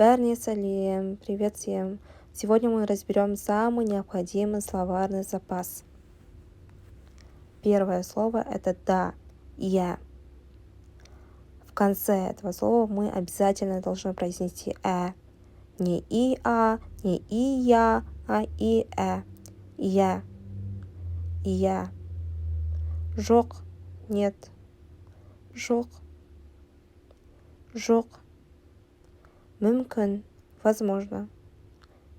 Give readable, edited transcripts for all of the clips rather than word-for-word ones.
Бәріне сәлем, привет всем. Сегодня мы разберем самый необходимый словарный запас. Первое слово это да, я. В конце этого слова мы обязательно должны произнести Не и не и я, а и Я. Я. Жоқ, нет. Жоқ. Жоқ. Мүмкін, возможно.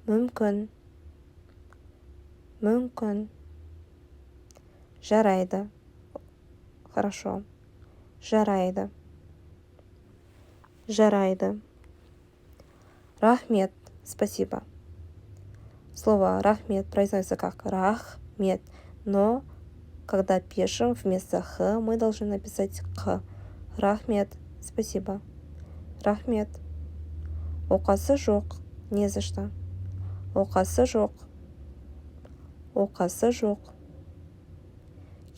Мүмкін. Мүмкін. Жарайды. Хорошо. Жарайды. Жарайды. Рахмет. Спасибо. Слово рахмет произносится как рахмет, но когда пишем вместо х, мы должны написать к. Рахмет. Спасибо. Рахмет. Оқасы жоқ. Не за что. Оқасы жоқ. Оқасы жоқ.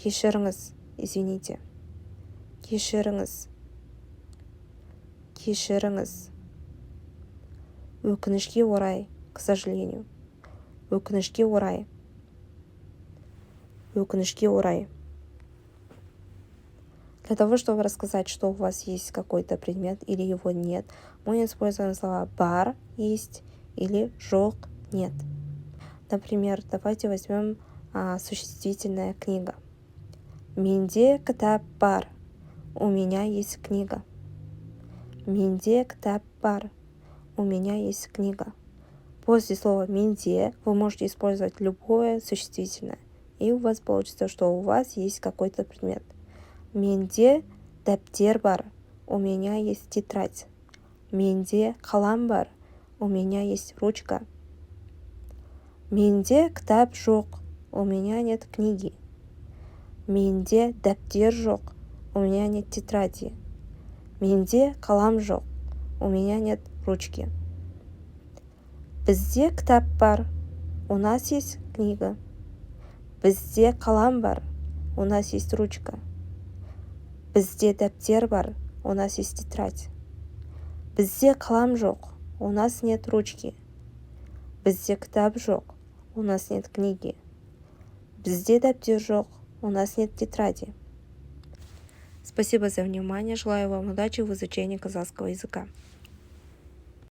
Кешіріңіз. Извините. Кешіріңіз. Кешіріңіз. Өкінішке орай. К сожалению. Өкінішке орай. Өкінішке орай. Для того, чтобы рассказать, что у вас есть какой-то предмет или его нет, мы используем слова бар, есть, или жоқ, нет. Например, давайте возьмем существительное книга. Менде кітап бар. У меня есть книга. Менде кітап бар. У меня есть книга. После слова менде вы можете использовать любое существительное. И у вас получится, что у вас есть какой-то предмет. Менде дәптер бар. У меня есть тетрадь. Менде қалам бар. У меня есть ручка. Менде кітап жоқ. У меня нет книги. Менде дәптер жоқ. У меня нет тетради. Менде қалам жоқ. У меня нет ручки. Бізде кітап бар. У нас есть книга. Бізде қалам бар. У нас есть ручка. Бізде дәптер бар. У нас есть тетрадь. Бізде қалам жоқ. У нас нет ручки. Бізде кітап жоқ. У нас нет книги. Бізде дәптер жоқ. У нас нет тетради. Спасибо за внимание. Желаю вам удачи в изучении казахского языка.